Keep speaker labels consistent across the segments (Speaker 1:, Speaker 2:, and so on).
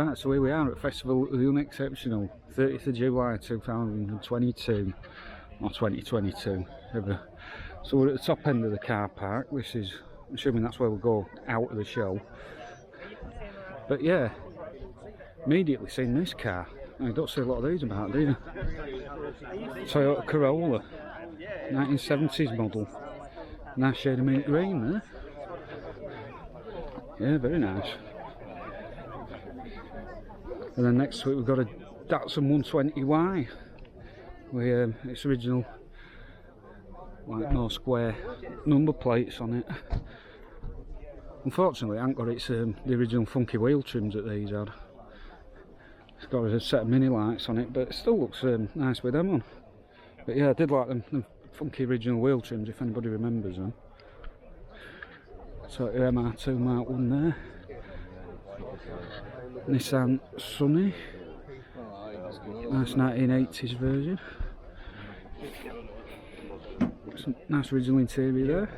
Speaker 1: Right, so here we are at Festival of the Unexceptional, 30th of July 2022, or 2022, ever. So we're at the top end of the car park. This is, I'm assuming that's where we'll go out of the show. But yeah, immediately seen this car. I don't see a lot of these about, do you? Toyota Corolla, 1970s model. Nice shade of mint green there. Yeah, very nice. And then next to it we've got a Datsun 120Y with its original, like, no square number plates on it. Unfortunately it hasn't got its the original funky wheel trims that these had. It's got a set of mini lights on it, but it still looks nice with them on. But yeah, I did like them funky original wheel trims, if anybody remembers them. So your MR2 Mark 1 there. Nissan Sunny, nice 1980s version. Some nice original interior there.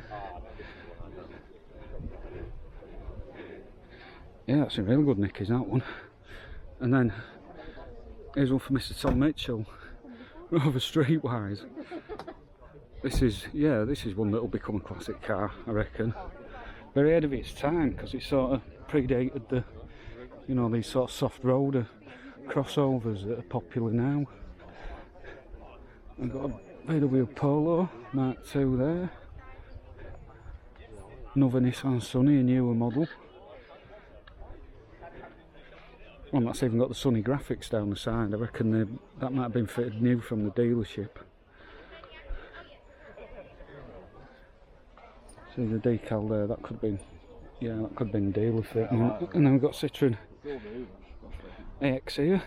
Speaker 1: Yeah, that's a really good nick, is that one. And then here's one for Mr. Tom Mitchell, rather streetwise. This is one that'll become a classic car, I reckon. Very ahead of its time, because it sort of predated the, you know, these sort of soft roader crossovers that are popular now. I've got a Bmw Polo Mark II there. Another Nissan Sunny, a newer model. One that's even got the Sunny graphics down the side. I reckon that might have been fitted new from the dealership. See the decal there, that could have been, yeah, that could have been dealer fit. And then we've got Citroen AX here.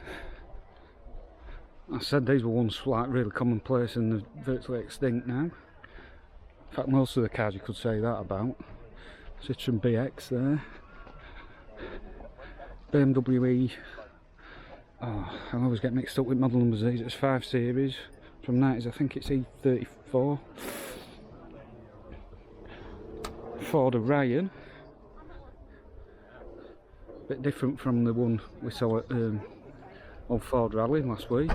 Speaker 1: I said these were once like really commonplace and they're virtually extinct now. In fact, most of the cars you could say that about. Citroen BX there. Bmw E, oh, I always get mixed up with model numbers these. It's 5 Series from 90s, I think it's E34. Ford Orion, bit different from the one we saw at old Ford Rally last week.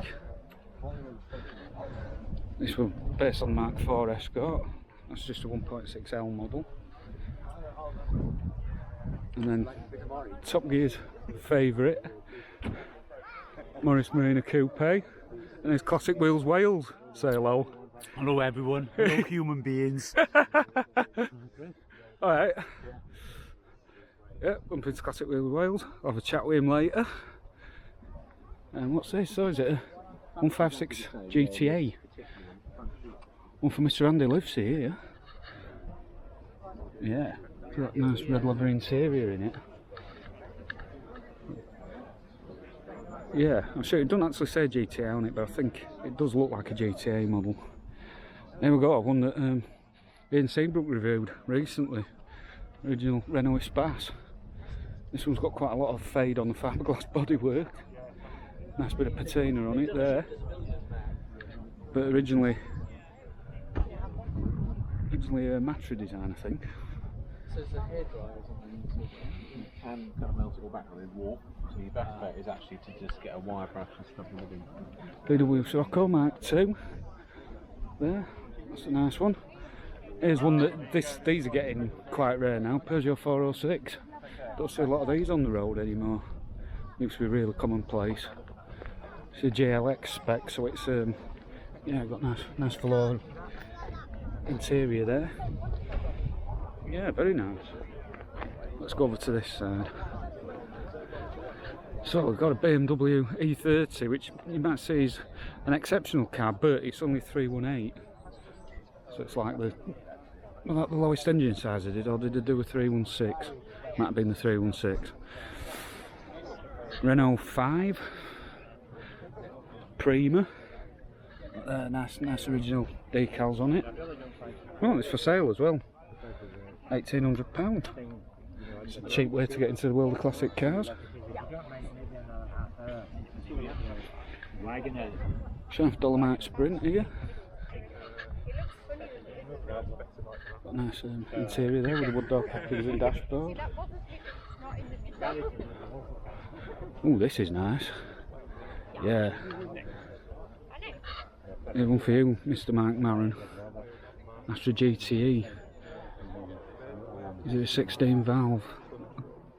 Speaker 1: This one based on Mark IV Escort. That's just a 1.6L model. And then Top Gear's favourite, Morris Marina Coupe, and his Classic Wheels Wales. Say hello.
Speaker 2: Hello everyone. Hello human beings.
Speaker 1: Alright. Yeah, bump into Classic Wheels Wales. I'll have a chat with him later. And what's this? So is it a 156 GTA? One for Mr. Andy lives here. Yeah. Got nice red leather interior in it. Yeah, I'm sure it doesn't actually say GTA on it, but I think it does look like a GTA model. There we go, one that Ian Seabrook reviewed recently. Original Renault Espace. This one's got quite a lot of fade on the fiberglass bodywork. Nice bit of patina on it there. But originally a Matra design, I think.
Speaker 3: So it's a hairdryer or something, so you can kind of melt it all back with warp. So your best bet is actually to just get a wire brush and stuff in the
Speaker 1: Bmw Sirocco Mark II. There, that's a nice one. Here's one that these are getting quite rare now. Peugeot 406. Don't see a lot of these on the road anymore. Used to be really commonplace. It's a JLX spec, so it's yeah, got nice floor interior there. Yeah, very nice. Let's go over to this side. So we've got a Bmw E30, which you might see is an exceptional car, but it's only 318. So it's like the lowest engine size I did, or did I do a 316? Might have been the 316. Renault 5 Prima. Nice original decals on it. Oh, it's for sale as well. £1,800. It's a cheap way to get into the world of classic cars. Shaft Dolomite Sprint here. Got a nice interior there with the wood door package and dashboard. Oh, this is nice. Yeah. Here's one for you, Mr. Mike Maron. Astra GTE. Is it a 16 valve?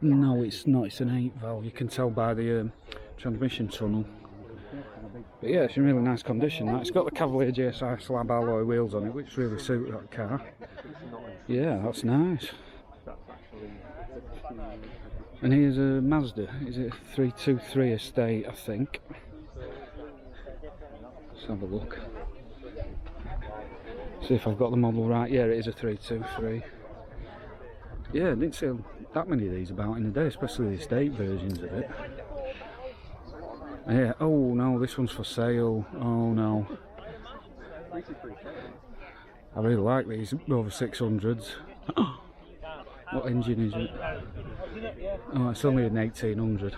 Speaker 1: No, it's not. It's an 8 valve. You can tell by the transmission tunnel. But yeah, it's in really nice condition. It's got the Cavalier GSI slab alloy wheels on it, which really suit that car. Yeah, that's nice. And here's a Mazda. Is it a 323 estate, I think? Let's have a look. See if I've got the model right. Yeah, it is a 323. Yeah, I didn't see that many of these about in a day, especially the estate versions of it. Yeah, oh no, this one's for sale. Oh no. I really like these over 600s. What engine is it? Oh, it's only an 1800.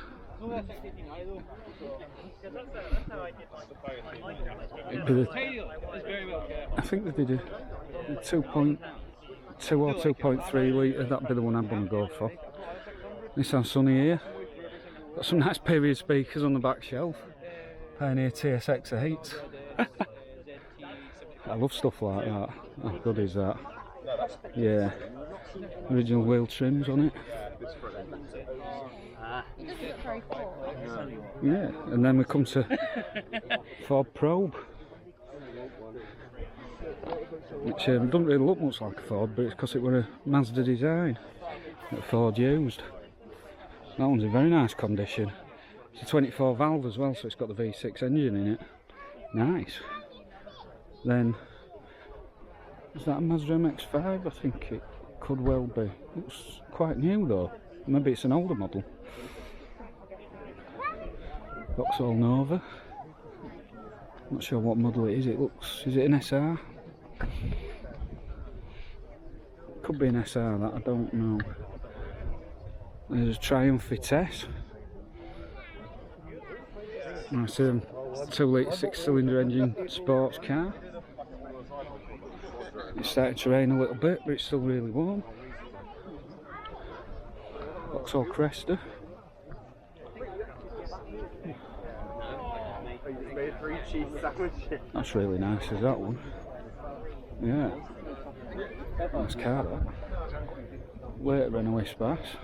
Speaker 1: I think they did a 2.2 or 2.3 litre, that'd be the one I'm going to go for. Nissan Sunny here. Got some nice period speakers on the back shelf. Pioneer TSX8. I love stuff like that. How good is that? Yeah. Original wheel trims on it. Yeah, and then we come to Ford Probe, which doesn't really look much like a Ford, but it's because it were a Mazda design that Ford used. That one's in very nice condition. It's a 24 valve as well, so it's got the V6 engine in it. Nice. Then, is that a Mazda MX-5? I think it could well be. Looks quite new though. Maybe it's an older model. Vauxhall Nova. Not sure what model it is. It looks. Is it an SR? Could be an SR. That I don't know. There's a Triumph Vitesse. Nice 2 litre 6-cylinder engine sports car. It's starting to rain a little bit, but it's still really warm. Vauxhall Cresta. That's really nice, is that one? Yeah. Nice car, that. Later Renault Espace.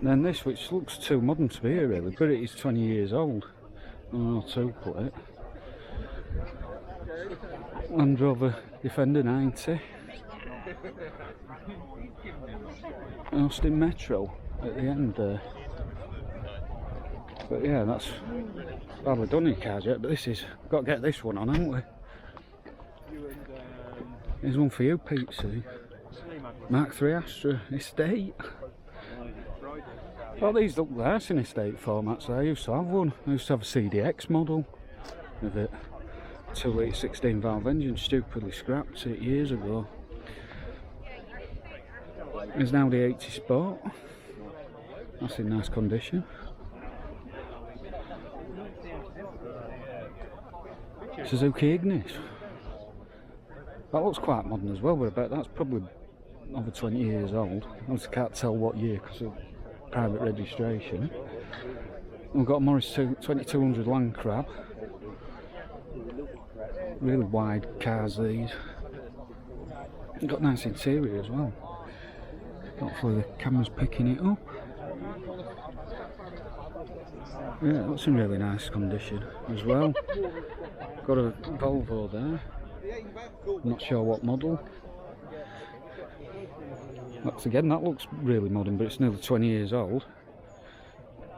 Speaker 1: Then this, which looks too modern to be here really, but it is 20 years old. Oh, 2 plate. Land Rover Defender 90. Austin Metro at the end there. But yeah, that's badly done in cars yet, but this is, got to get this one on, haven't we? Here's one for you, Pete C. Mark III Astra Estate. Oh, these look nice in estate formats. I used to have one. I used to have a CDX model with it. 2 litre 16 valve engine, stupidly scrapped 8 years ago. There's now the 80 Sport. That's in nice condition. Suzuki Ignis. That looks quite modern as well, but I bet that's probably over 20 years old. I just can't tell what year because of private registration. We've got a Morris 2200 Land Crab. Really wide cars these. Got nice interior as well. Hopefully the camera's picking it up. Yeah, that's in really nice condition as well. Got a Volvo there. Not sure what model. That's again, that looks really modern, but it's nearly 20 years old.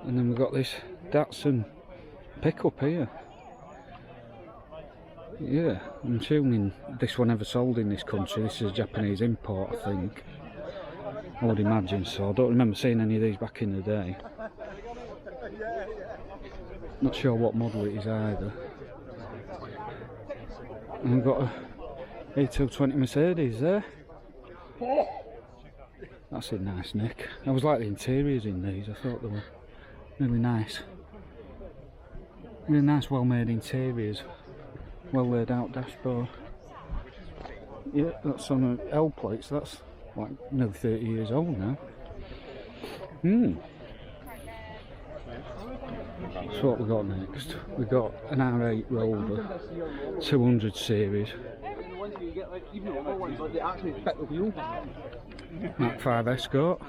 Speaker 1: And then we've got this Datsun pickup here. Yeah, I'm assuming this one never sold in this country. This is a Japanese import, I think. I would imagine so. I don't remember seeing any of these back in the day. Not sure what model it is either. And we've got a A220 Mercedes there. That's a nice nick. I was like the interiors in these. I thought they were really nice. Really nice, well-made interiors. Well laid out dashboard. Yeah, that's on an L plate, so that's like nearly 30 years old now. So what we got next? We got an R8 Rover 200 series. Mark 5 Escort.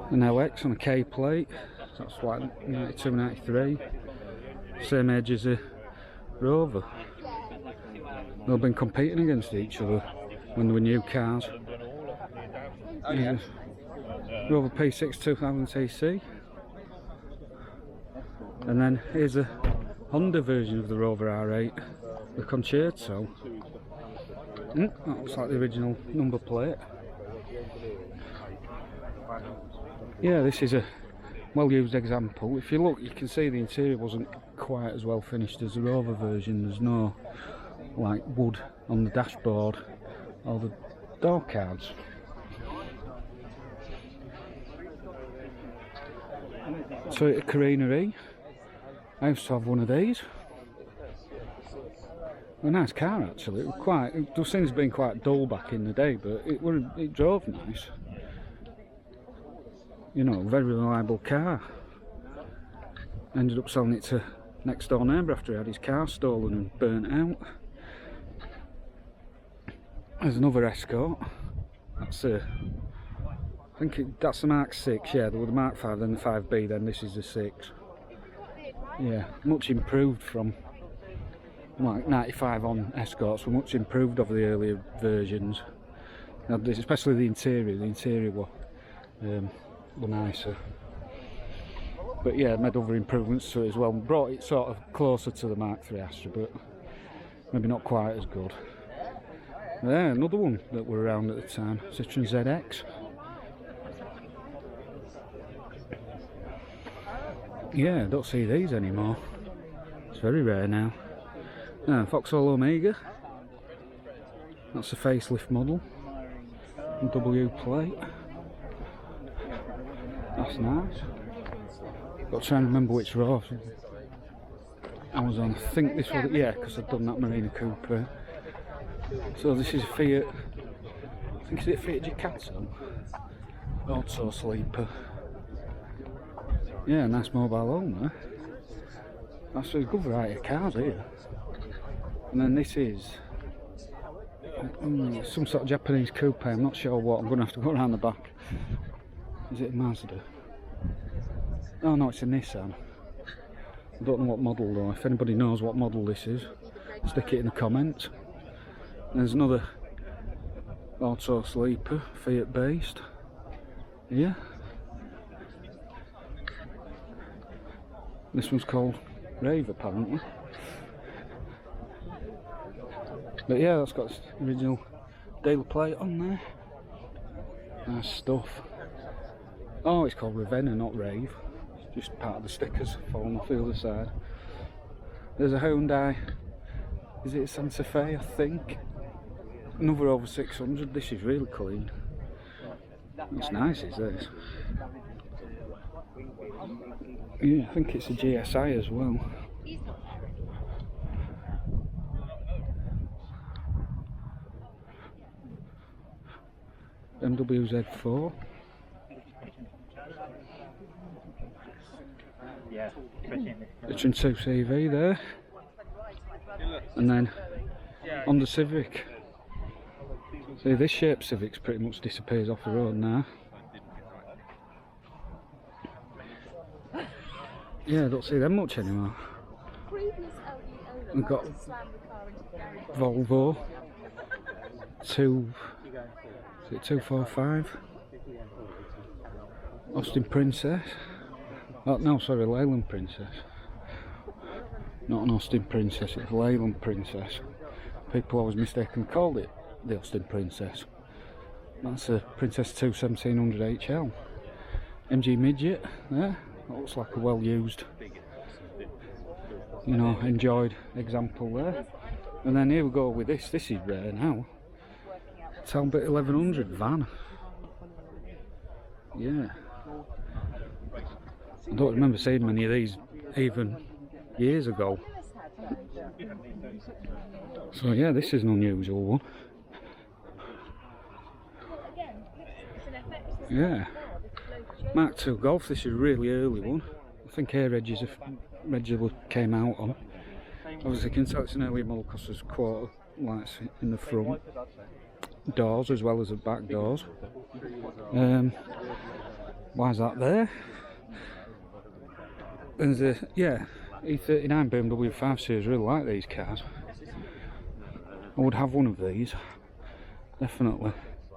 Speaker 1: An LX on a K plate. That's like 92, 93. Same age as a Rover. They've been competing against each other when they were new cars. Yeah. Rover P6 2000cc. And then here's a Honda version of the Rover R8, the Concerto. That looks like the original number plate. Yeah, this is a well-used example. If you look, you can see the interior wasn't quite as well finished as the Rover version. There's no like wood on the dashboard or the door cards. Toyota Carina E. I used to have one of these. A nice car actually. It seems to have been quite dull back in the day, but it drove nice. You know, very reliable car. Ended up selling it to next door neighbour after he had his car stolen and burnt out. There's another Escort. That's a, I think that's the Mark 6. Yeah, there was the Mark 5, then the 5B, then this is the 6. Yeah, much improved from like 95 on Escorts, were much improved over the earlier versions. Now, especially the interior were nicer. But yeah, made other improvements to it as well. Brought it sort of closer to the Mark III Astra, but maybe not quite as good. There, another one that were around at the time, Citroen ZX. Yeah, don't see these anymore. It's very rare now. Vauxhall Omega. That's a facelift model. W plate. That's nice. Got to try and remember which row I was on. I think this was, yeah, because I've done that Marina Coupe. So this is a Fiat, I think it's a Fiat Ducato. Auto sleeper. Yeah, nice mobile home there. That's a good variety of cars here. And then this is some sort of Japanese coupe, I'm not sure what, I'm going to have to go around the back. Is it a Mazda? Oh no, it's a Nissan. I don't know what model though. If anybody knows what model this is, stick it in the comments. There's another auto sleeper, Fiat based. Yeah. This one's called Rave apparently. But yeah, that's got its original dealer plate on there. Nice stuff. Oh, it's called Ravenna, not Rave. It's just part of the stickers falling off the other side. There's a Hyundai, is it a Santa Fe, I think? Another over 600, this is really clean. That's nice, is this? Yeah, I think it's a GSI as well. Bmw Z4. Citroen 2 CV there. And then on the Civic. See, this shape Civic's pretty much disappears off the road now. Yeah, I don't see them much anymore. We've got Volvo 245. Austin Princess. Oh no, sorry, Leyland Princess. Not an Austin Princess, it's Leyland Princess. People always mistakenly called it the Austin Princess. That's a Princess 2 1700 HL. MG Midget there. That looks like a well used, you know, enjoyed example there. And then here we go with this. This is rare now. Talbot 1100 van. Yeah. I don't remember seeing many of these even years ago. So yeah, this is an unusual one. Yeah. Mark II Golf, this is a really early one. I think air edges came out on. Obviously you can tell it's an early model because there's quarter lights in the front. Doors as well as the back doors. Why is that there? There's a, yeah, E39 Bmw 5 Series, really like these cars. I would have one of these, definitely.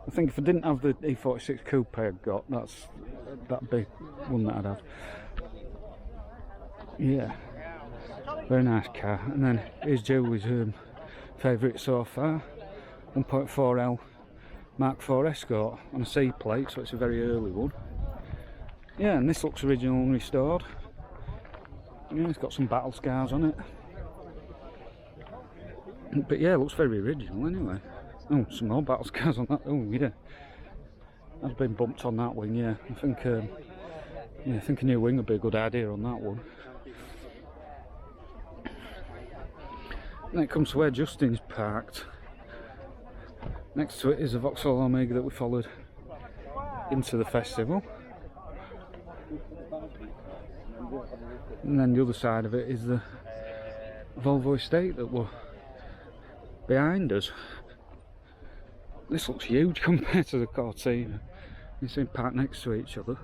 Speaker 1: I think if I didn't have the E36 coupe I've got, that'd be one that I'd have. Yeah, very nice car. And then here's Julie's favourite so far, 1.4L Mark IV Escort on a C plate, so it's a very early one. Yeah, and this looks original and restored. Yeah, it's got some battle scars on it. But yeah, it looks very original anyway. Oh, some more battle scars on that. Oh yeah, that's been bumped on that wing. Yeah, I think I think a new wing would be a good idea on that one. Then it comes to where Justin's parked. Next to it is a Vauxhall Omega that we followed into the festival. And then the other side of it is the Volvo estate that were behind us. This looks huge compared to the Cortina. You see them parked next to each other.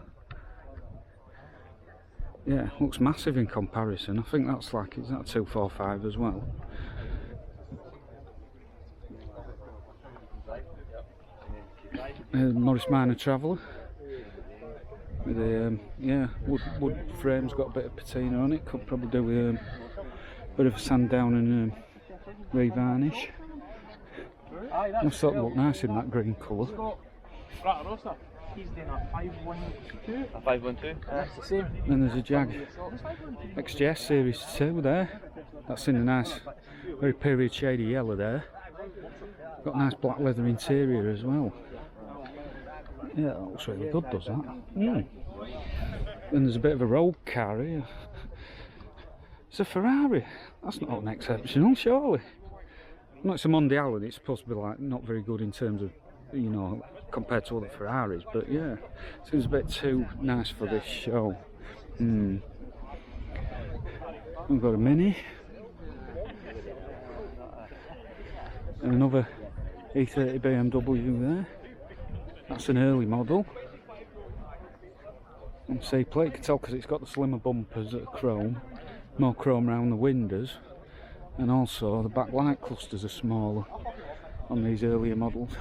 Speaker 1: Yeah, looks massive in comparison. I think that's like, is that 245 as well? Morris Minor Traveller. With a yeah, wood frame's got a bit of patina on it. Could probably do with a bit of a sand down and revarnish. I thought it looked nice in that green colour.
Speaker 3: A 512. That's the same.
Speaker 1: Then there's a Jag XJS Series 2 there. That's in a nice, very period shady yellow there. Got a nice black leather interior as well. Yeah, that looks really good, does that? Mm. Then there's a bit of a road car here. It's a Ferrari. That's not Unexceptional, surely. No, it's a Mondial and it's supposed to be like not very good in terms of, you know, compared to other Ferraris, but yeah, seems a bit too nice for this show. We've got a Mini. And another E30 BMW there. That's an early model. On C plate, you can tell because it's got the slimmer bumpers that are chrome, more chrome around the windows, and also the back light clusters are smaller on these earlier models.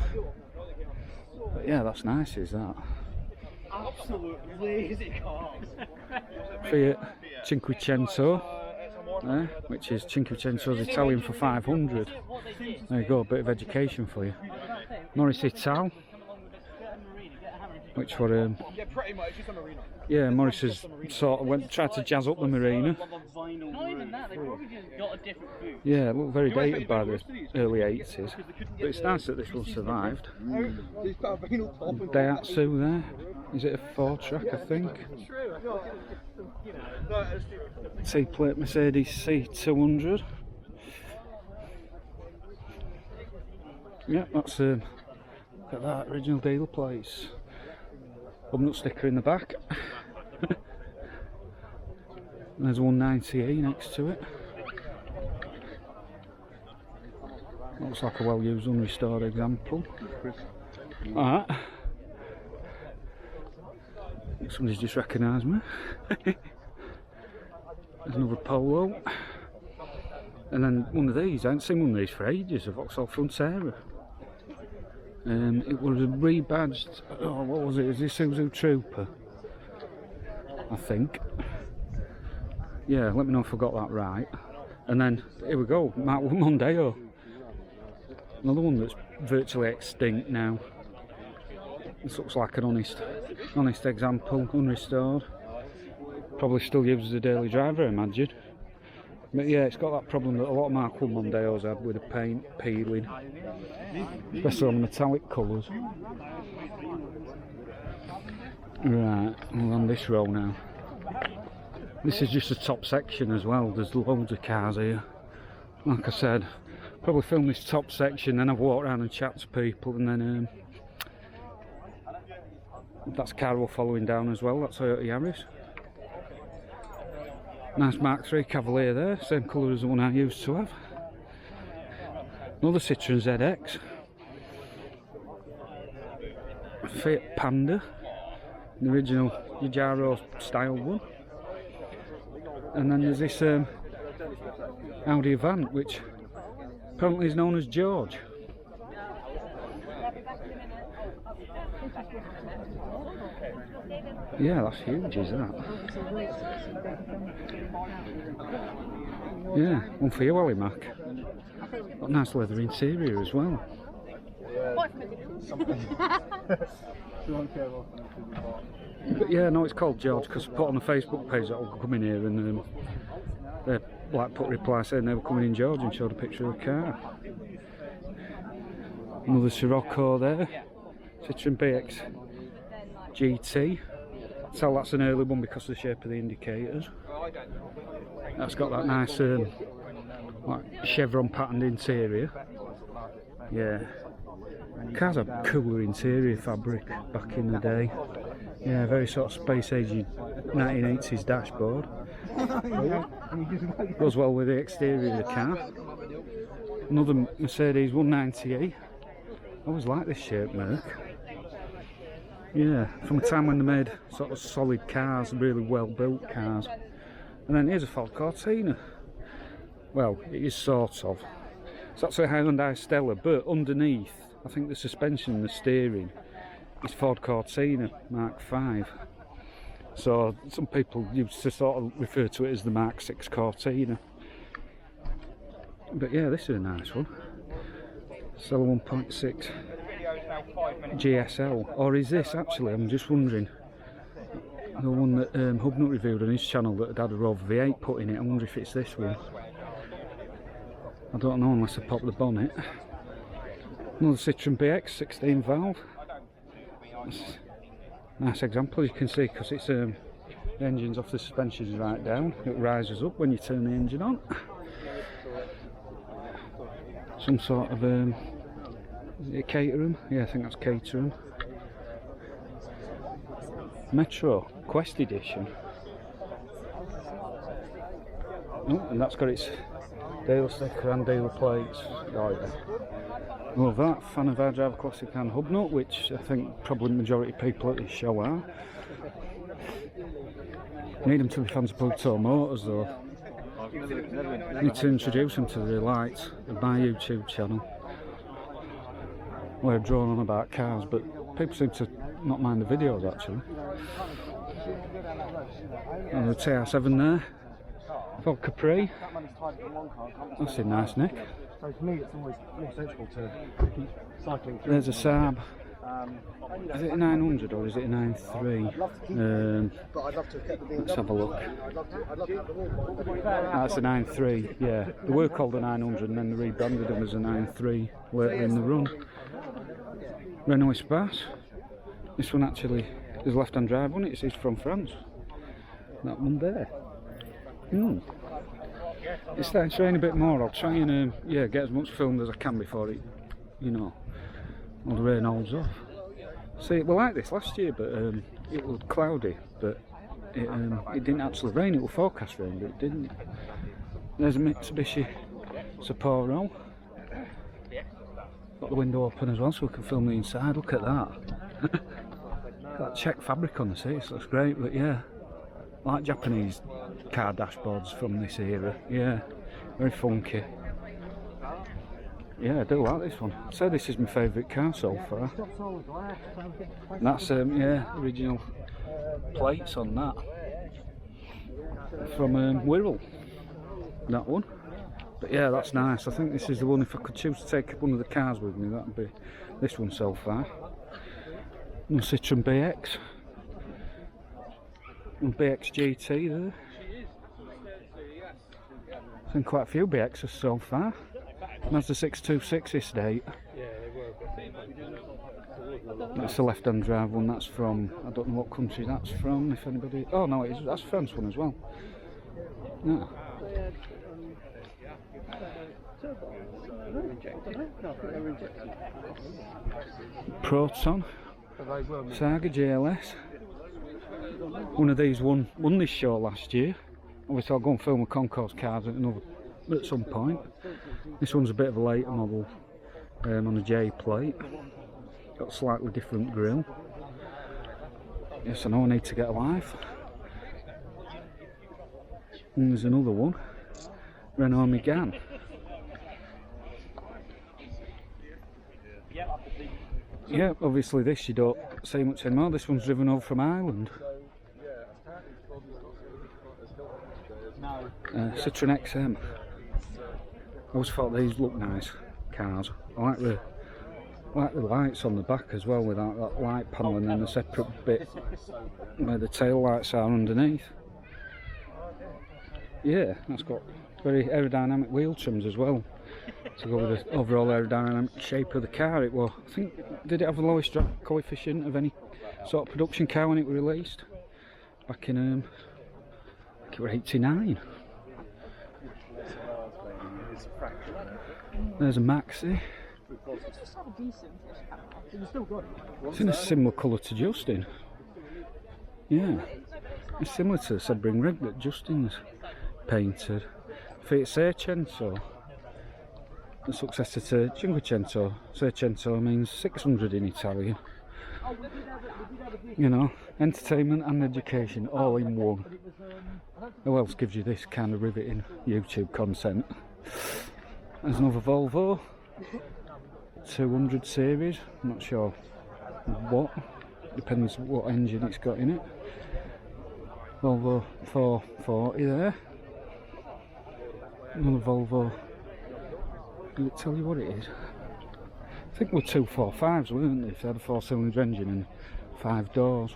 Speaker 1: But yeah, that's nice, is that?
Speaker 4: Absolute lazy cars.
Speaker 1: Fiat Cinquecento, which is Cinquecento's Italian for 500. There you go, a bit of education for you. Morris Ital, which were yeah, Morris has sort of tried to jazz up the Marina.
Speaker 4: Not even that, they probably just got a different boot.
Speaker 1: Yeah, it looked very dated by the early 80s, but it's nice that this one survived. Daihatsu there, is it a 4-track I think? T-plate Mercedes C200. Yeah, that's look at that, original dealer plates. Hubnut sticker in the back. And there's a 190E next to it. Looks like a well used unrestored example. Alright. Somebody's just recognised me. There's another Polo. And then one of these, I haven't seen one of these for ages, a Vauxhall Frontera. It was a rebadged, oh, what was it? Is this Isuzu Trooper? I think. Yeah, let me know if I got that right. And then, here we go, Mark I Mondeo. Another one that's virtually extinct now. This looks like an honest example, unrestored. Probably still used as a daily driver, I imagine. But yeah, it's got that problem that a lot of Mark I Mondeos had with the paint peeling, especially on the metallic colours. Right, we're on this row now. This is just the top section as well, there's loads of cars here. Like I said, probably film this top section, then I've walked around and chat to people, and then That's Carol following down as well, that's Toyota Yaris. Nice Mark III Cavalier there, same colour as the one I used to have. Another Citroen ZX. Fiat Panda, the original Giugiaro style one. And then there's this Audi Avant, which apparently is known as George. Yeah, that's huge, is that? Yeah, one for you, Wally Mac. Got a nice leather interior as well. But yeah, no, it's called George because I put on a Facebook page that I'll come in here and they like put a reply saying they were coming in George and showed a picture of a car. Another Scirocco there, Citroen BX GT. So that's an early one because of the shape of the indicators. That's got that nice like chevron patterned interior. Yeah, cars have cooler interior fabric back in the day. Yeah, very sort of space agey 1980s dashboard. Goes well with the exterior of the car. Another Mercedes 190e. I always like this shape, Merc. Yeah, from a time when they made sort of solid cars, really well built cars. And then here's a Ford Cortina. Well, it is sort of. It's actually a Hyundai Stella, but underneath, I think the suspension and the steering is Ford Cortina Mark V. So some people used to sort of refer to it as the Mark VI Cortina. But yeah, this is a nice one. Stella 1.6 GSL, or is this actually, I'm just wondering, the one that Hubnut reviewed on his channel that had a Rover V8 put in it. I wonder if it's this one. I don't know unless I pop the bonnet. Another Citroen BX 16 valve. Nice example, as you can see, because it's the engine's off, the suspension's right down. It rises up when you turn the engine on. Some sort of is it a Caterham? Yeah, I think that's Caterham. Metro Quest Edition. Oh, and that's got its dealer sticker and dealer plates. Oh yeah. Love that. Fan of iDrive Classic and Hubnut, which I think probably the majority of people at this show are. Need them to be fans of Proton Motors though. Need to introduce them to the lights of my YouTube channel. Where I've drawn on about cars, but people seem to not mind the videos actually. And the TR7 there. Ford Capri. That's a nice neck.
Speaker 5: So for me, it's always more sensible to keep cycling through.
Speaker 1: There's a Saab. Is it a 900 or is it a 9.3? Let's have a look. That's a 9.3, yeah. They were called a 900 and then they rebranded them as a 9.3 later in the run. Renault Espace. This one actually is left-hand drive one. It's from France. That one there. It's starting to rain a bit more. I'll try and yeah, get as much filmed as I can before it, you know, all the rain holds off. See, we like this last year, but it was cloudy, but it didn't actually rain. It was forecast rain, but it didn't. There's a Mitsubishi Sapporo. Got the window open as well, so we can film the inside. Look at that. Got check fabric on the seats. Looks great, but yeah, I like Japanese car dashboards from this era. Yeah, very funky. Yeah, I do like this one. I'd say this is my favourite car so far. And that's yeah, original plates on that from Wirral. That one. But yeah, that's nice. I think this is the one. If I could choose to take one of the cars with me, that'd be this one so far. And Citroen BX. And BX GT there. I've seen quite a few BXs so far. Mazda 626 this date. That's the left-hand drive one. That's from, I don't know what country that's from. If anybody, oh no, that's France one as well. Yeah. Proton Saga Gls. One of these won this show last year. Obviously I'll go and film a concourse cars at some point. This one's a bit of a later model on a J plate. Got a slightly different grille. Yes, I know I need to get a life. And there's another one. Renault Megane. Yeah, obviously this you don't see much anymore. This one's driven over from Ireland. Citroen XM. I always thought these look nice cars. I like the lights on the back as well, with that light panel and then the separate bit where the tail lights are underneath. Yeah, that's got very aerodynamic wheel trims as well to go with the overall aerodynamic shape of the car. It was, I think, did it have the lowest drag coefficient of any sort of production car when it was released back in I think it was 89. There's a Maxi. It's in a similar colour to Justin. Yeah, it's similar to the Sebring rig that Justin's painted. Fiat Seicento, the successor to Cinquecento. Seicento means 600 in Italian. You know, entertainment and education all in one. Who else gives you this kind of riveting YouTube content? There's another Volvo 200 series. I'm not sure what, depends what engine it's got in it. Volvo 440 there. Another Volvo. Did it tell you what it is? I think we're 245s, weren't they? If they had a 4-cylinder engine and 5 doors.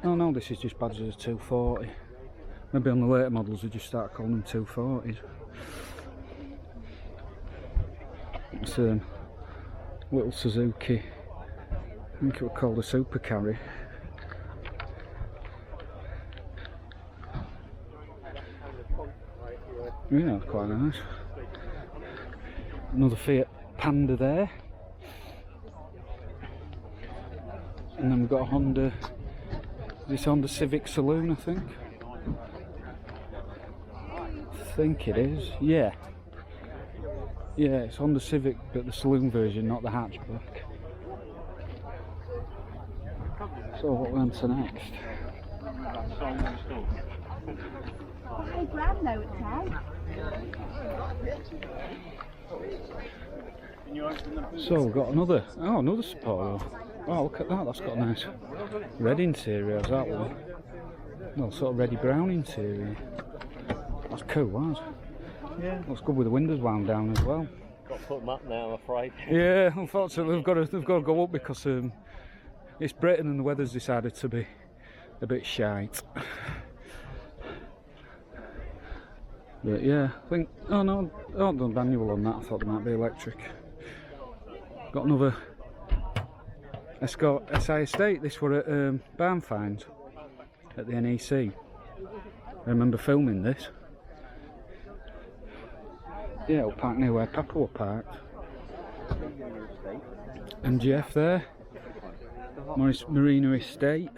Speaker 1: Oh no, this is just badged as a 240. Maybe on the later models they just start calling them 240s. It's a little Suzuki. I think it was called a Super Carry. Yeah, that's quite nice. Another Fiat Panda there. And then we've got a Honda, this Honda Civic Saloon, I think. I think it is, yeah. Yeah, it's Honda Civic, but the Saloon version, not the hatchback. So what we're on to next?
Speaker 6: £8 though, it's now.
Speaker 1: So we've got another Sapporo. Oh, look at that, that's got a nice red interior, has that one? Well, sort of reddy brown interior. That's cool, that. Yeah. Looks good with the windows wound down as well.
Speaker 4: Got to put them up now, I'm afraid.
Speaker 1: Yeah, unfortunately they've got to go up because it's Britain and the weather's decided to be a bit shite. But yeah, I think, oh no, I haven't done manual on that, I thought they might be electric. Got another Escort SI Estate. This were at Barn Find at the NEC. I remember filming this. Yeah, it'll park near where Papa were parked. MGF there. Morris Marina Estate.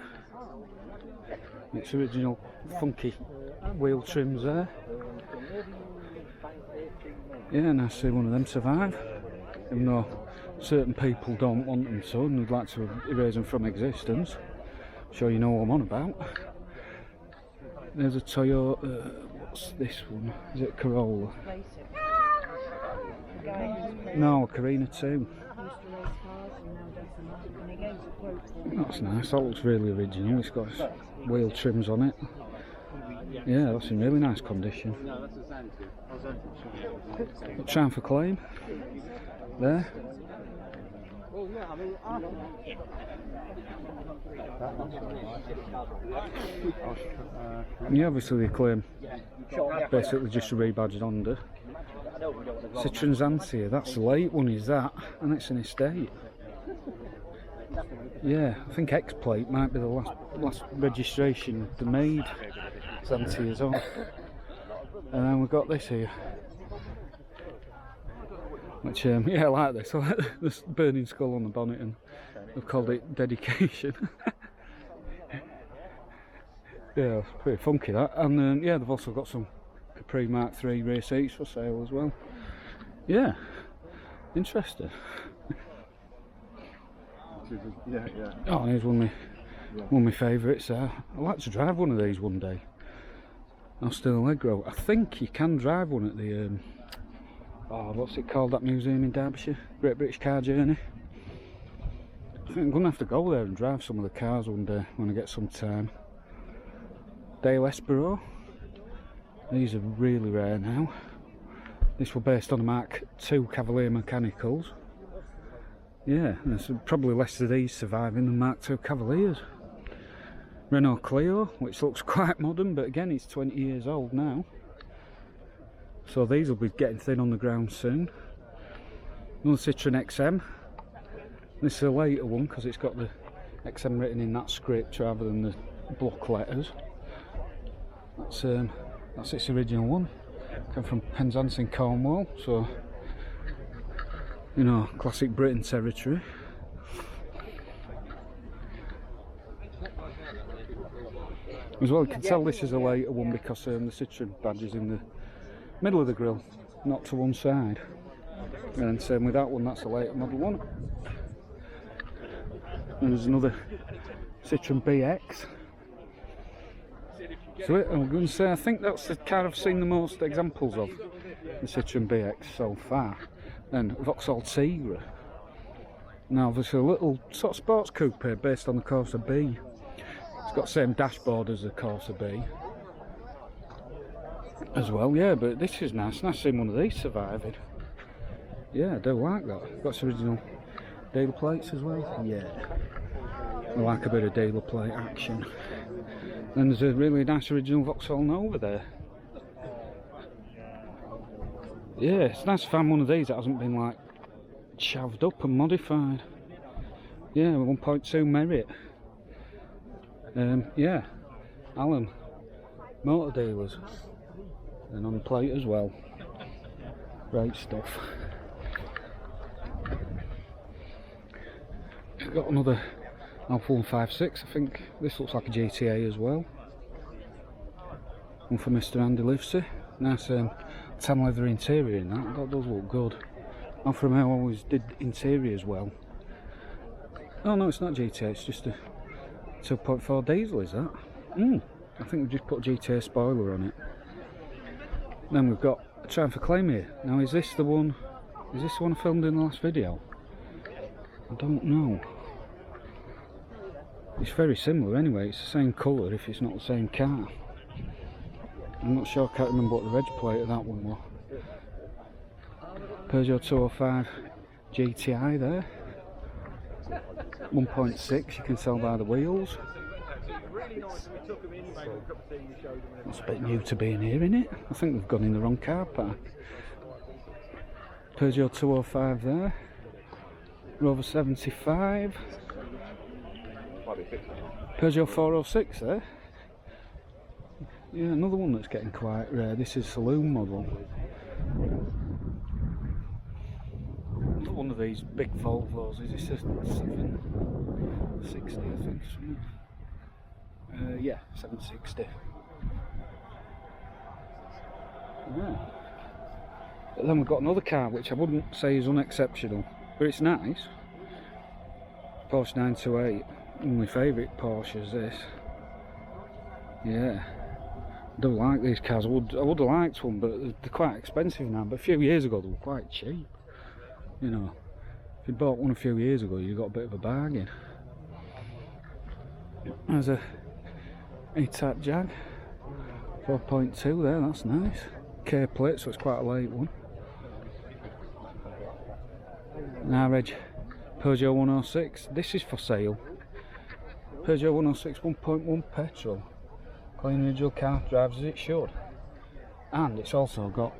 Speaker 1: Its original funky wheel trims there. Yeah, nice to see one of them survive. Even though certain people don't want them to and would like to erase them from existence. I'm sure you know what I'm on about. There's a Toyota, what's this one? Is it Corolla? No, Carina 2. That's nice, that looks really original. It's got wheel trims on it. Yeah, that's in really nice condition. Trying for claim. There. Yeah, obviously they claim basically just a rebadged Honda. Citroen Xantia, that's the late one, is that? And it's an estate. Yeah, I think X plate might be the last registration they made Xantias on. And then we've got this here. Which, yeah, I like this. I like this burning skull on the bonnet and They've called it dedication. Yeah, it's pretty funky that. And yeah, they've also got some Capri Mark III rear seats for sale as well. Yeah, interesting.
Speaker 5: Yeah, yeah.
Speaker 1: Oh, here's one of my favourites there. I'd like to drive one of these one day. Austin Allegro. I think you can drive one at the oh, what's it called, that museum in Derbyshire? Great British Car Journey. I think I'm going to have to go there and drive some of the cars one day when I get some time. Dale Espero. These are really rare now. This were based on a Mark II Cavalier Mechanicals. Yeah, there's probably less of these surviving than Mark II Cavaliers. Renault Clio, which looks quite modern, but again it's 20 years old now. So these will be getting thin on the ground soon. Another Citroen XM. This is a later one because it's got the XM written in that script rather than the block letters. That's its original one. Come from Penzance in Cornwall, so you know, classic Britain territory. As well, you can tell this is a later one because the Citroen badge is in the middle of the grille, not to one side. And same with that one, that's a later model one. And there's another Citroen BX. So I'm going to say I think that's the car I've seen the most examples of, the Citroen BX so far. Then Vauxhall Tigra. Now there's a little sort of sports coupe based on the Corsa B. It's got the same dashboard as the Corsa B as well, yeah, but this is nice. Nice seeing one of these surviving. Yeah, I do like that. Got its original dealer plates as well. Yeah, I like a bit of dealer plate action. And there's a really nice original Vauxhall Nova there. Yeah, it's nice to find one of these that hasn't been like shaved up and modified. Yeah, 1.2 Merit. Yeah, Allen Motor Dealers. And on the plate as well. Great stuff. We've got another Alfa 156. I think this looks like a GTA as well. One for Mr. Andy Livesey. Nice tan leather interior in that. That does look good. Alfa Romeo always did interiors well. Oh no, it's not GTA, it's just a 2.4 diesel, is that? I think we've just put a GTA spoiler on it. Then we've got a Triumph Acclaim here. Now is this the one I filmed in the last video? I don't know. It's very similar anyway, it's the same colour if it's not the same car. I'm not sure, I can't remember what the reg plate of that one was. Peugeot 205 GTI there. 1.6, you can tell by the wheels. That's a bit new to being here, isn't it? I think we've gone in the wrong car park. Peugeot 205 there. Rover 75. Peugeot 406 there. Yeah, another one that's getting quite rare. This is Saloon model. Another one of these big Volvos. Is this a 760, I think? Yeah, 760. Yeah. But then we've got another car which I wouldn't say is unexceptional, but it's nice. Porsche 928. One of my favourite Porsches, this. Yeah. I do like these cars. I would have liked one, but they're quite expensive now. But a few years ago they were quite cheap. You know, if you bought one a few years ago, you got a bit of a bargain. There's a A-type Jag, 4.2 there. That's nice. K plate, so it's quite a late one. Now, reg Peugeot 106. This is for sale. Peugeot 106 1.1 petrol. Clean original car, drives as it should. And it's also got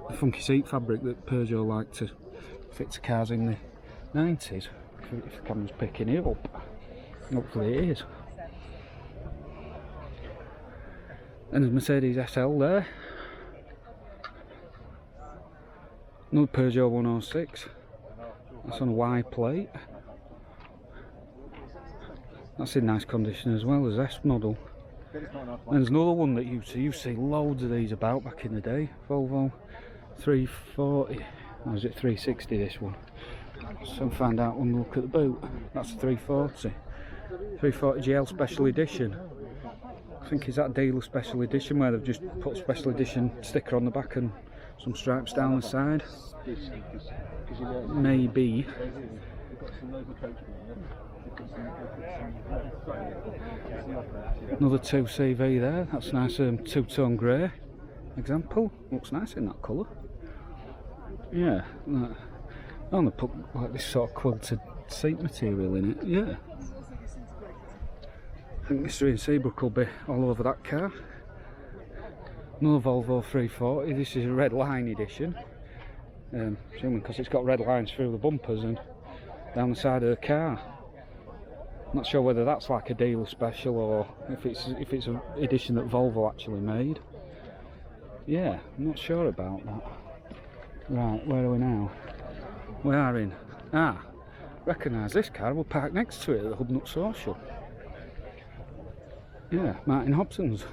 Speaker 1: the funky seat fabric that Peugeot liked to fit to cars in the 90s. If the camera's picking it up. Hopefully it is. And there's Mercedes SL there. Another Peugeot 106. That's on a Y plate. That's in nice condition as well as S model. And there's another one that you see loads of these about back in the day. Volvo 340. Or is it 360 this one? So find out when we look at the boot. That's a 340. 340 GL special edition. I think is that dealer special edition where they've just put a special edition sticker on the back and some stripes down the side. Maybe. Another 2CV there. That's nice two-tone grey example. Looks nice in that colour. Yeah. I want to put like this sort of quilted seat material in it. Yeah. I think Mr. Ian Seabrook will be all over that car. Another Volvo 340. This is a red line edition. Assuming because it's got red lines through the bumpers and down the side of the car. Not sure whether that's like a dealer special or if it's an edition that Volvo actually made. Yeah, I'm not sure about that. Right, where are we now? We are in. Recognise this car. We'll park next to it at the Hubnut Social. Yeah, Martin Hobson's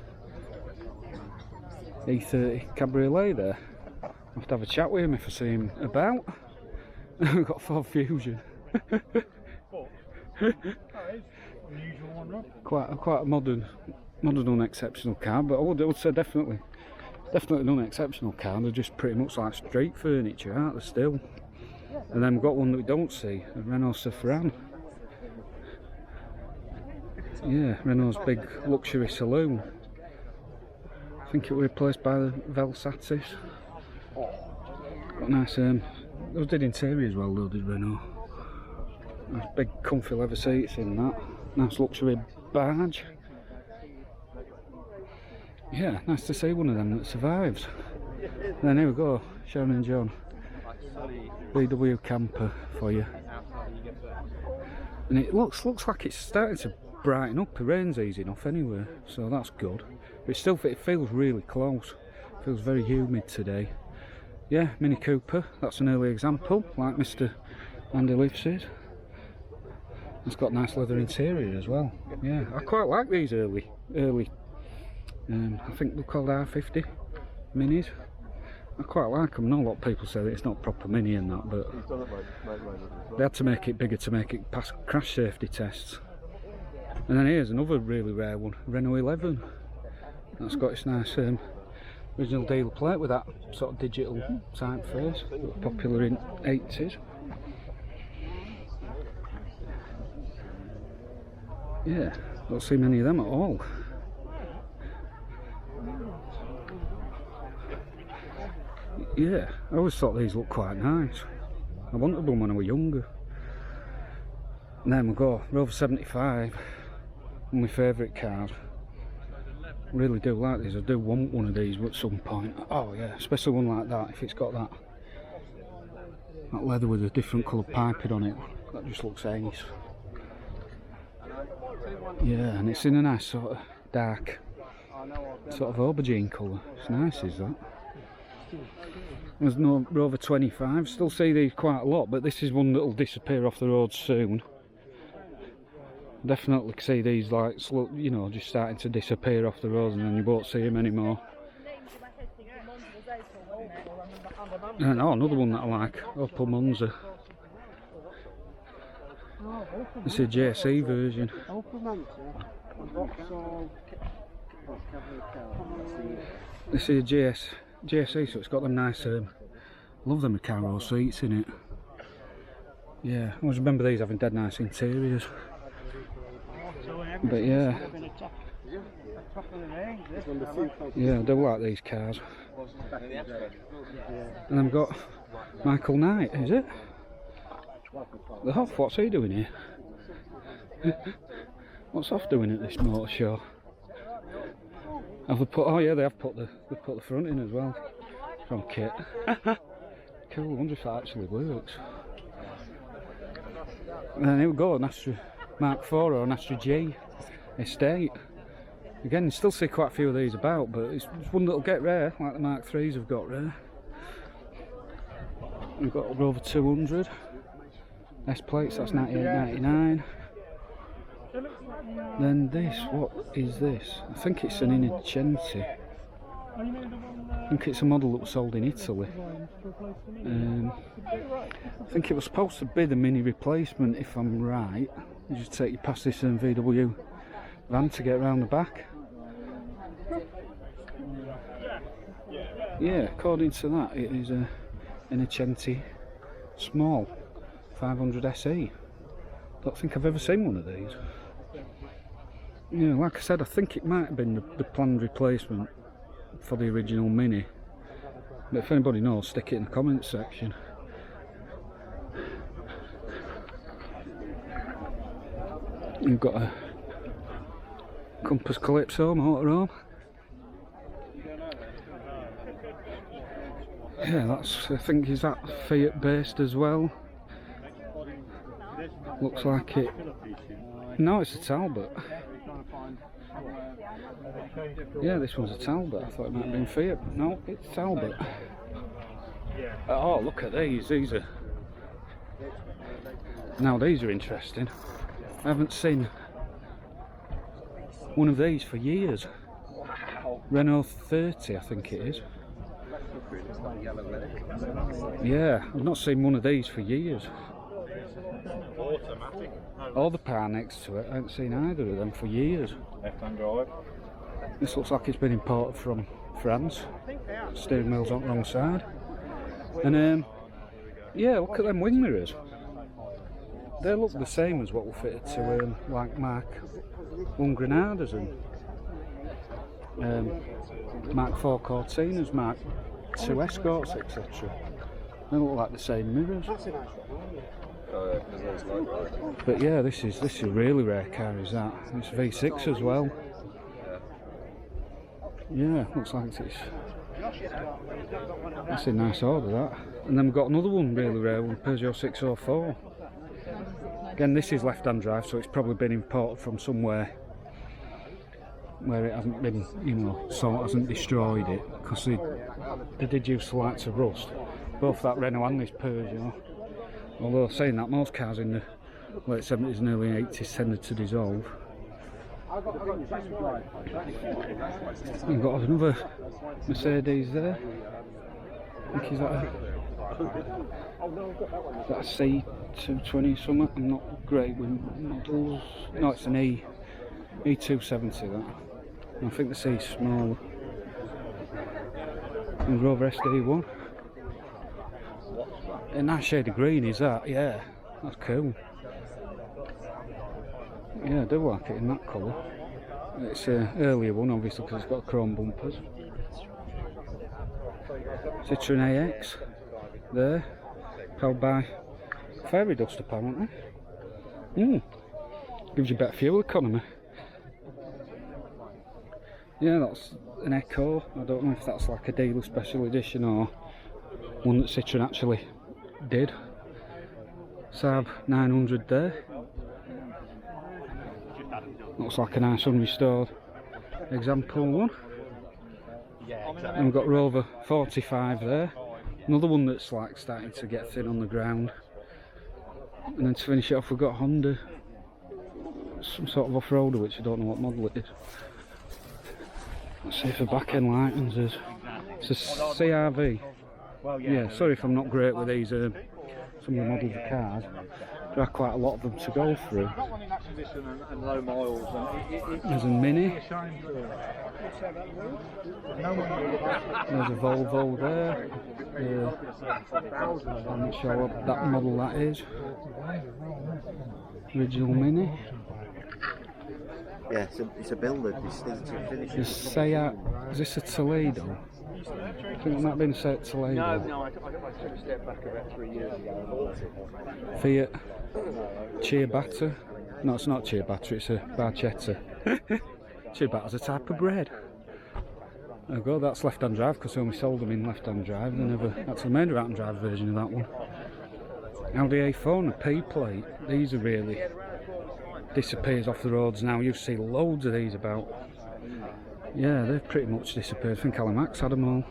Speaker 1: E30 Cabriolet there. I'll have to have a chat with him if I see him about. We've got Ford Fusion. Quite a modern unexceptional car, but I would say definitely an unexceptional car. They're just pretty much like street furniture, aren't they still? And then we've got one that we don't see, a Renault Safran. Yeah, Renault's big luxury saloon. I think it was replaced by the Velsatis. Got nice, those did interiors well though, did Renault. Nice big comfy leather seats in that. Nice luxury barge. Yeah, nice to see one of them that survives. Then here we go, Sharon and John. Bmw camper for you. And it looks like it's starting to brighten up. The rain's easing off anyway, so that's good. But it feels really close. It feels very humid today. Yeah, Mini Cooper, that's an early example, like Mr. Andy Leaf said. It's got nice leather interior as well. Yeah, I quite like these early. I think they're called R50 minis. I quite like them. I know a lot of people say that it's not proper mini and that, but they had to make it bigger to make it pass crash safety tests. And then here's another really rare one, Renault 11. That's got its nice original dealer plate with that sort of digital typeface, popular in 80s. Yeah, don't see many of them at all. Yeah, I always thought these looked quite nice. I wanted them when I was younger. And then we go Rover 75, one of my favourite cars. I really do like these. I do want one of these at some point. Oh yeah, especially one like that. If it's got that leather with a different coloured piping on it, that just looks ace. Yeah, and it's in a nice sort of dark, sort of aubergine colour. It's nice, is that? There's no Rover 25. Still see these quite a lot, but this is one that'll disappear off the road soon. Definitely see these like slow, you know, just starting to disappear off the road, and then you won't see them anymore. And oh, another one that I like, Opel Monza. This is a JSE version. This is a JSE, so it's got them nice, love them Recaro seats in it. Yeah, I always remember these having dead nice interiors. But yeah, I do like these cars. And I've got Michael Knight, is it? The Hoff, what's he doing here? What's Hoff doing at this motor show? Have they put? Oh yeah, they have put the front in as well from kit. Cool. I wonder if that actually works. And then here we go, an Astra Mark IV or an Astra G estate. Again, you still see quite a few of these about, but it's one that'll get rare, like the Mark IIIs have got rare. We've got a Rover 200 S plates. That's 98.99. Then this, what is this? I think it's an Innocenti. I think it's a model that was sold in Italy. I think it was supposed to be the mini replacement, if I'm right. You just take you past this VW van to get around the back. Yeah, according to that, it is a Innocenti small 500 SE. Don't think I've ever seen one of these. Yeah, like I said, I think it might have been the planned replacement for the original Mini. But if anybody knows, stick it in the comments section. You've got a Compass Calypso motorhome. Yeah, that's, I think, is that Fiat based as well? Looks like it. No, it's a Talbot. Yeah, this one's a Talbot. I thought it might have been Fiat. No, it's Talbot. Oh, look at these. These are. Now these are interesting. I haven't seen one of these for years. Renault 30, I think it is. Yeah, I've not seen one of these for years.
Speaker 3: Automatic.
Speaker 1: Or the power next to it, I haven't seen either of them for years.
Speaker 3: Left-hand drive.
Speaker 1: This looks like it's been imported from France. Steering wheel's on the wrong side. And yeah, look at them wing mirrors. They look the same as what were fitted to like Mark 1 Granadas and Mark 4 Cortinas, Mark 2 Escorts, etc. They look like the same mirrors. But yeah, this is a really rare car, is that? It's V6 as well. Yeah, looks like that's a nice order, that. And then we've got another one really rare one, Peugeot 604. Again, this is left-hand drive, so it's probably been imported from somewhere where it hasn't been, you know, so it hasn't destroyed it, because they did use lights of rust. Both that Renault and this Peugeot. Although saying that, most cars in the late 70s and early 80s tended to dissolve. You've got another Mercedes there. I think is that a C220 something? I'm not great with models. No, it's an E270 that. And I think the C's smaller. And Rover SD1. A nice shade of green is that, yeah. That's cool. Yeah, I do like it in that colour. It's an earlier one, obviously, because it's got chrome bumpers. Citroen AX there, powered by fairy dust apparently. Gives you better fuel economy. Yeah, that's an Echo. I don't know if that's like a dealer special edition or one that Citroen actually did. Saab 900 there. Looks like a nice unrestored example one. And we've got Rover 45 there. Another one that's like starting to get thin on the ground. And then to finish it off, we've got Honda. Some sort of off-roader, which I don't know what model it is. Let's see if the back end lightens us. It's a CRV. Yeah, sorry if I'm not great with these some of the models of cars. There are quite a lot of them to go through. There's a Mini. There's a Volvo there. I'm not sure what that model that is. Original Mini.
Speaker 5: Yeah, it's a builder, distinctive finish.
Speaker 1: There's Seat. Is this a Toledo? I think it might have been Seat Toledo.
Speaker 5: No, I took a step back about 3 years ago.
Speaker 1: Fiat Ciabatta. No, it's not Ciabatta, it's a Barchetta. Ciabatta's a type of bread. There we go, that's left-hand drive because they only sold them in left-hand drive. They never actually made a right-hand drive version of that one. Audi A4 and a P plate. These are really disappears off the roads now. You see loads of these about. Yeah, they've pretty much disappeared. I think Max had them all.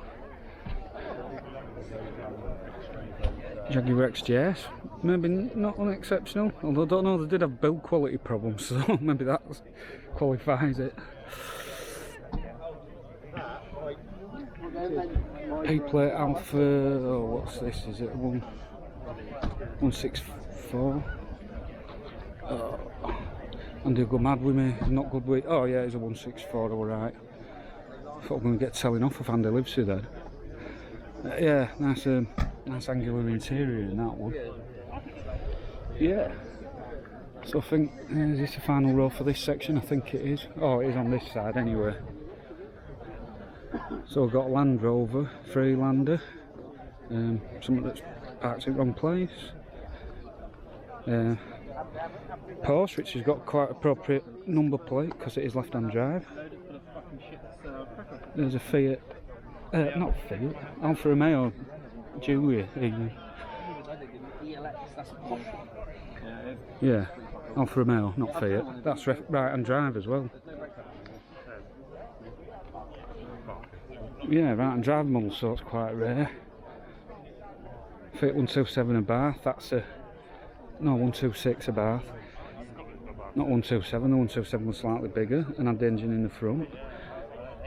Speaker 1: Jaguar XJS, maybe not unexceptional, although I don't know, they did have build quality problems, so maybe that qualifies it. P-plate Alpha, oh what's this, is it 164? Oh, and he'll go mad with me, not good with, oh yeah, it's a 164, alright. I thought I'm going to get telling off if Andy lives here then. Yeah, nice angular interior in that one. Yeah. So I think, is this the final row for this section? I think it is. Oh, it is on this side anyway. So we've got Land Rover, Freelander, something that's parked in the wrong place. Porsche, which has got quite appropriate number plate because it is left-hand drive. There's a Fiat, not Fiat, Alfa Romeo Giulia. Yeah, Alfa Romeo, not Fiat. That's right-hand drive as well. Yeah, right-hand drive model, so it's quite rare. Fiat 127 a Bath, that's a, no, 126 a Bath. Not 127, the 127 was slightly bigger and had the engine in the front.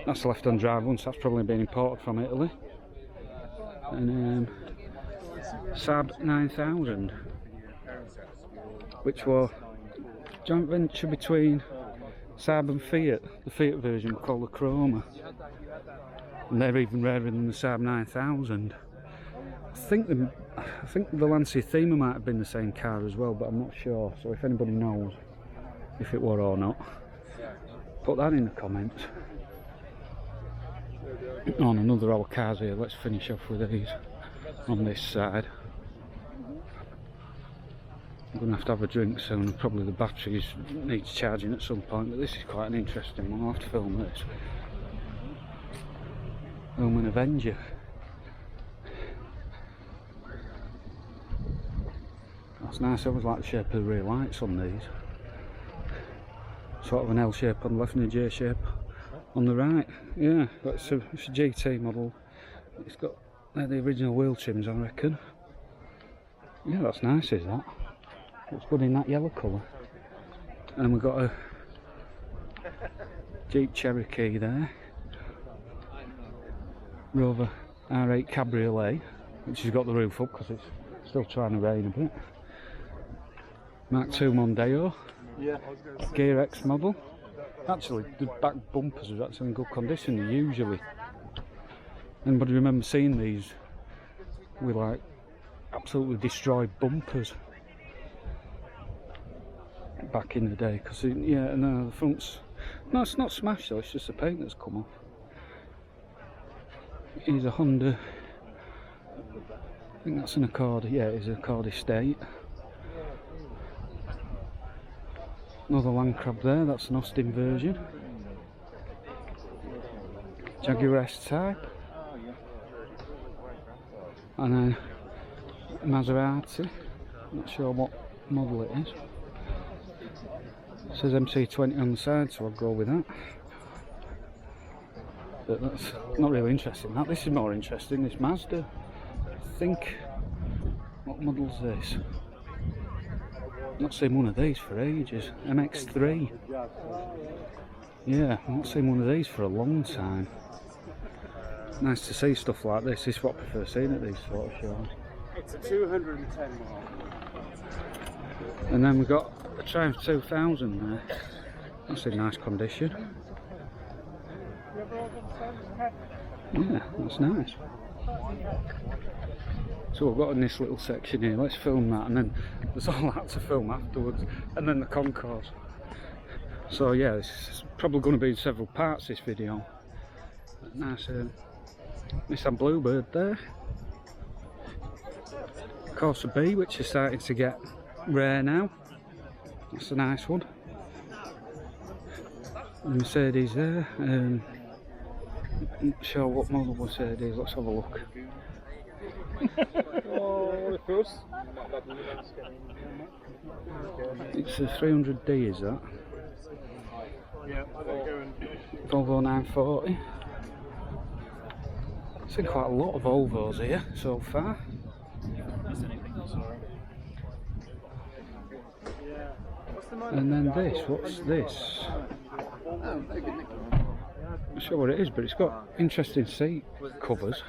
Speaker 1: That's the left-hand drive one, so that's probably been imported from Italy. And Saab 9000, which was a joint venture between Saab and Fiat. The Fiat version called the Chroma, and they're even rarer than the Saab 9000. I think the Lancia Thema might have been the same car as well, but I'm not sure. So if anybody knows if it were or not, put that in the comments. On another row of cars here, let's finish off with these on this side. I'm going to have a drink soon, and probably the batteries needs charging at some point, but this is quite an interesting one. I'll have to film this. Roman Avenger. That's nice. I always like the shape of the rear lights on these. Sort of an L shape on the left and a J shape on the right. Yeah, it's a GT model. It's got the original wheel trims, I reckon. Yeah, that's nice, is that? Looks good in that yellow colour. And we've got a Jeep Cherokee there. Rover R8 Cabriolet, which has got the roof up because it's still trying to rain a bit. Mark II Mondeo. Yeah. Gear X model. Actually, the back bumpers are actually in good condition usually. Anybody remember seeing these with like absolutely destroyed bumpers back in the day? Because yeah, no, the front's, no, it's not smashed though, it's just the paint that's come off. Here's a Honda, I think that's an Accord, yeah, it's an Accord Estate. Another Land Crab there, that's an Austin version. Jaguar S-Type. And then Maserati, not sure what model it is. It says MC20 on the side, so I'll go with that. But that's not really interesting. This is more interesting, this Mazda. I think, what model's this? Not seen one of these for ages. MX3. Yeah, I've not seen one of these for a long time. Nice to see stuff like this. This is what I prefer seeing at these sort of shows.
Speaker 5: It's a 210 mark.
Speaker 1: And then we've got a Triumph 2000 there. That's in nice condition. Yeah, that's nice. So we've got in this little section here, let's film that, and then there's all that to film afterwards, and then the concourse. So yeah, this is probably going to be in several parts, this video. Nice Nissan Bluebird there. Corsa B, which is starting to get rare now. That's a nice one. Mercedes there. Not sure what model Mercedes, let's have a look. It's a 300D, is that?
Speaker 5: Yeah,
Speaker 1: Volvo 940. I've seen quite a lot of Volvos here so far. And then this, what's this? I'm not sure what it is, but it's got interesting seat covers.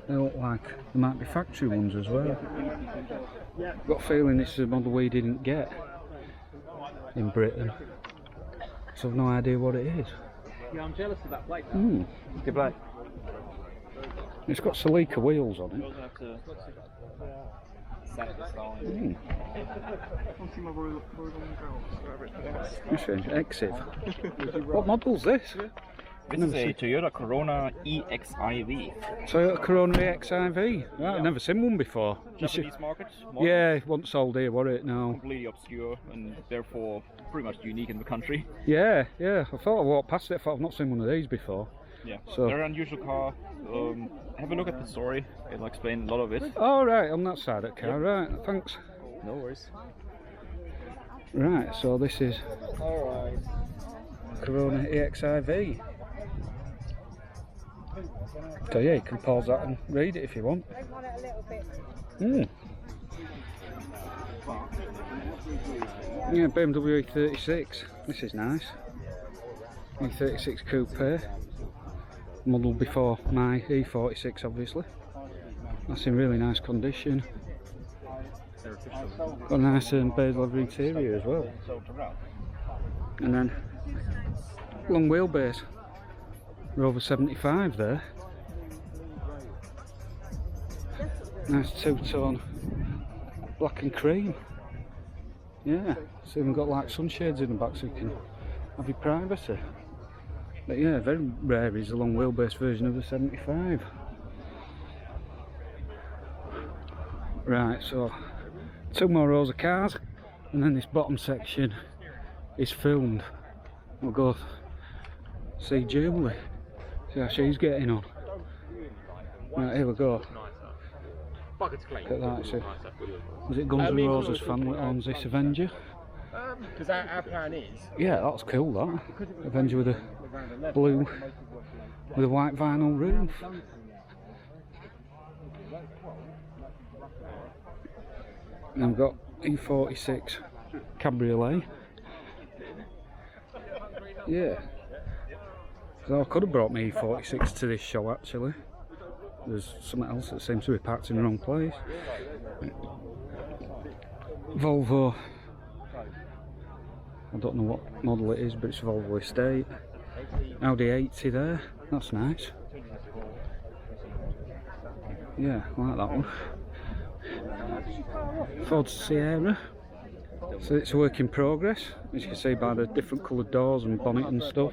Speaker 1: They look like they might be factory ones as well. Got a feeling this is a model we didn't get in Britain, so I've no idea what it is.
Speaker 3: Yeah, I'm jealous of that plate.
Speaker 1: Good plate. It's got Celica wheels on it. Exit. What model's this?
Speaker 6: This is a Toyota Corona EXIV.
Speaker 1: Toyota Corona EXIV. Right, I've never seen one before.
Speaker 6: Japanese market.
Speaker 1: Yeah, it wasn't sold here, was it? No.
Speaker 6: Completely obscure and therefore pretty much unique in the country.
Speaker 1: Yeah, yeah. I thought I walked past it. I thought I've not seen one of these before.
Speaker 6: Yeah.
Speaker 1: So
Speaker 6: they're an unusual car. Have a look at the story. It'll explain a lot of it.
Speaker 1: Oh right, on that side of the car. Right, thanks.
Speaker 6: No worries.
Speaker 1: Right, so this is Corona EXIV. So yeah, you can pause that and read it if you want. Yeah, Bmw E36. This is nice. E36 coupe. Model before my E46, obviously. That's in really nice condition. Got a nice beige leather interior as well. And then long wheelbase. Rover 75 there. Nice two-tone black and cream. Yeah, it's even got like sunshades in the back so you can have your privacy. But yeah, very rare is the long wheelbase version of the 75. Right, so 2 more rows of cars and then this bottom section is filmed. We'll go see Julie, see how she's getting on. Right, here we go. Look at that, so was it Guns N' Roses fan that owns this Avenger?
Speaker 5: Because our plan is...
Speaker 1: Yeah, that's cool, that. Avenger with a blue, with a white vinyl roof. And we've got E46 Cabriolet. Yeah. So I could have brought me E46 to this show actually. There's something else that seems to be parked in the wrong place. Volvo. I don't know what model it is, but it's Volvo Estate. Audi 80 there. That's nice. Yeah, I like that one. Ford Sierra. So it's a work in progress, as you can see by the different coloured doors and bonnet and stuff.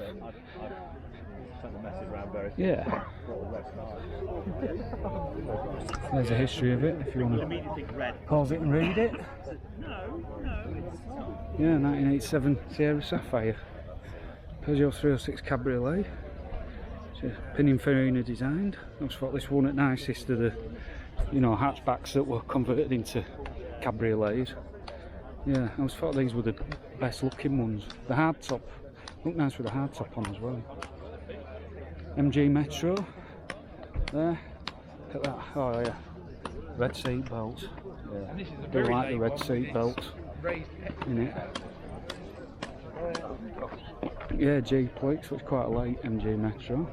Speaker 1: Yeah. There's a history of it if you want to pause it and read it. Yeah, 1987 Sierra Sapphire. Peugeot 306 Cabriolet. It's Pininfarina designed. I just thought this one at nicest of the, you know, hatchbacks that were converted into cabriolets. Yeah, I always thought these were the best looking ones. The hardtop look nice with the hardtop on as well. MG Metro there. Look at that. Oh yeah, red seat belts. Yeah, do like the red seat belts in it. Yeah, G plate, so it's quite a late MG Metro.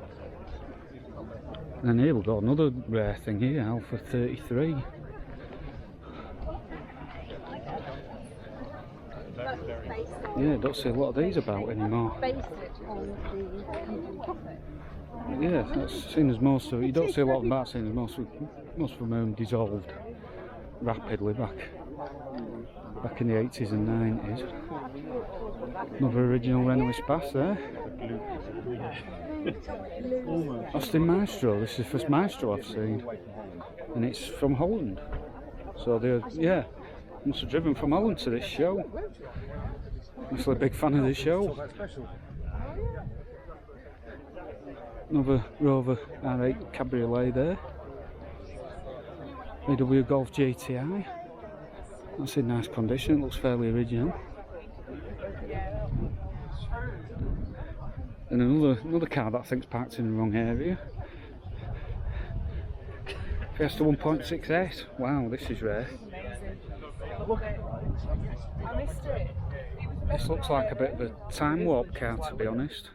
Speaker 1: And here we've got another rare thing here, Alpha 33. Yeah, don't see a lot of these about anymore. Yeah, that's seen as most of it. You don't see a lot of them about, seen as most of them dissolved rapidly back in the 80s and 90s. Another original Renault Espace there. Austin Maestro. This is the first Maestro I've seen, and it's from Holland. So they're, yeah, must have driven from Holland to this show. Must be a big fan of this show. Another Rover R8 Cabriolet there. VW Golf GTI. That's in nice condition, it looks fairly original. And another car that I think's parked in the wrong area. Fiesta 1.6S. Wow, this is rare. This looks like a bit of a time warp car, to be honest.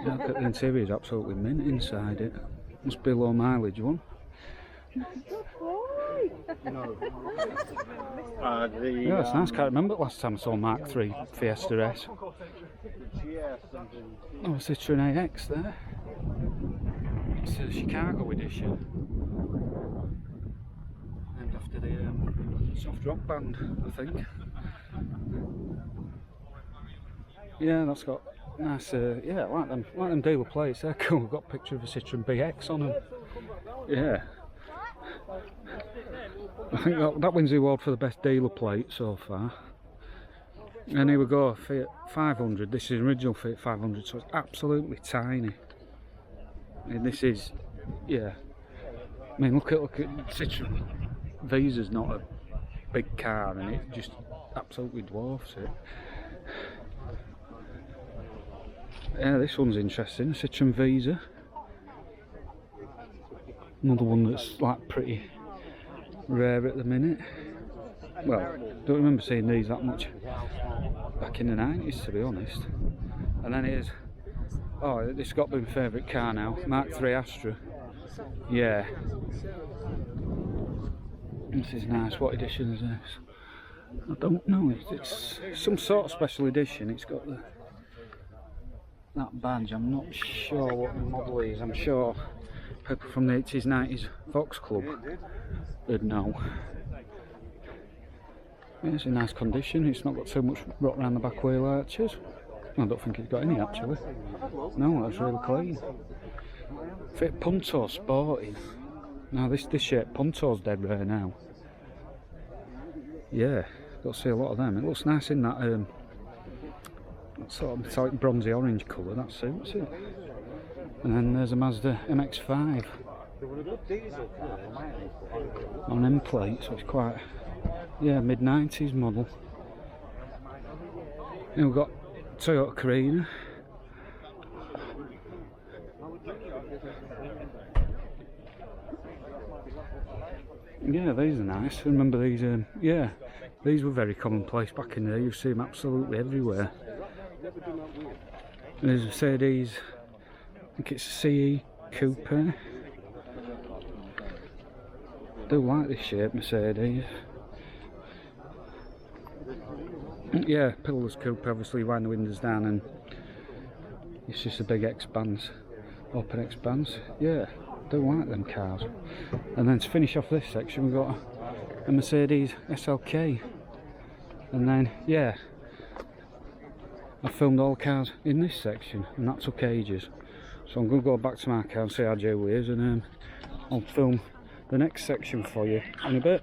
Speaker 1: Look at the interior, is absolutely mint inside it. Must be a low mileage one. Yeah, that's nice. Can't remember the last time I saw Mark III Fiesta S. Oh, Citroen AX there. It's a Chicago edition. Named after the soft rock band, I think. Yeah, that's got nice, yeah, I like them dealer plates, they're cool. We've got a picture of a Citroen BX on them. Yeah. I think that wins the award for the best dealer plate so far. And here we go, Fiat 500. This is original Fiat 500, so it's absolutely tiny. And this is, yeah. I mean, look at Citroen Visa's not a big car, and it just absolutely dwarfs it. Yeah, this one's interesting. Citroen Visa. Another one that's like pretty rare at the minute. Well, don't remember seeing these that much back in the 90s, to be honest. And then here's, oh, this has got to be my favourite car now, Mark III Astra. Yeah. This is nice. What edition is this? I don't know. It's some sort of special edition. It's got that badge. I'm not sure what the model is. I'm sure people from the 80s, 90s Vox Club would know. Yeah, it's in nice condition. It's not got too much rot around the back wheel arches. I don't think it's got any actually. No, that's really clean. Fiat Punto Sporting. Now this shape Punto's dead rare now. Yeah, don't see a lot of them. It looks nice in that sort of metallic bronzy orange colour. That suits it. And then there's a Mazda MX-5 on M plate, so it's quite, yeah, mid-90s model. Then we've got Toyota Carina. Yeah, these are nice. Remember these? Yeah, these were very commonplace back in there. You see them absolutely everywhere. There's a Mercedes. I think it's a CE Coupe. I do like this shape, Mercedes. Yeah, pillarless coupe, obviously wind the windows down and it's just a big expanse, open expanse. Yeah, do like them cars. And then to finish off this section we've got a Mercedes SLK. And then, yeah, I filmed all the cars in this section and that took ages. So I'm going to go back to my car and see how Joe is, and I'll film the next section for you in a bit.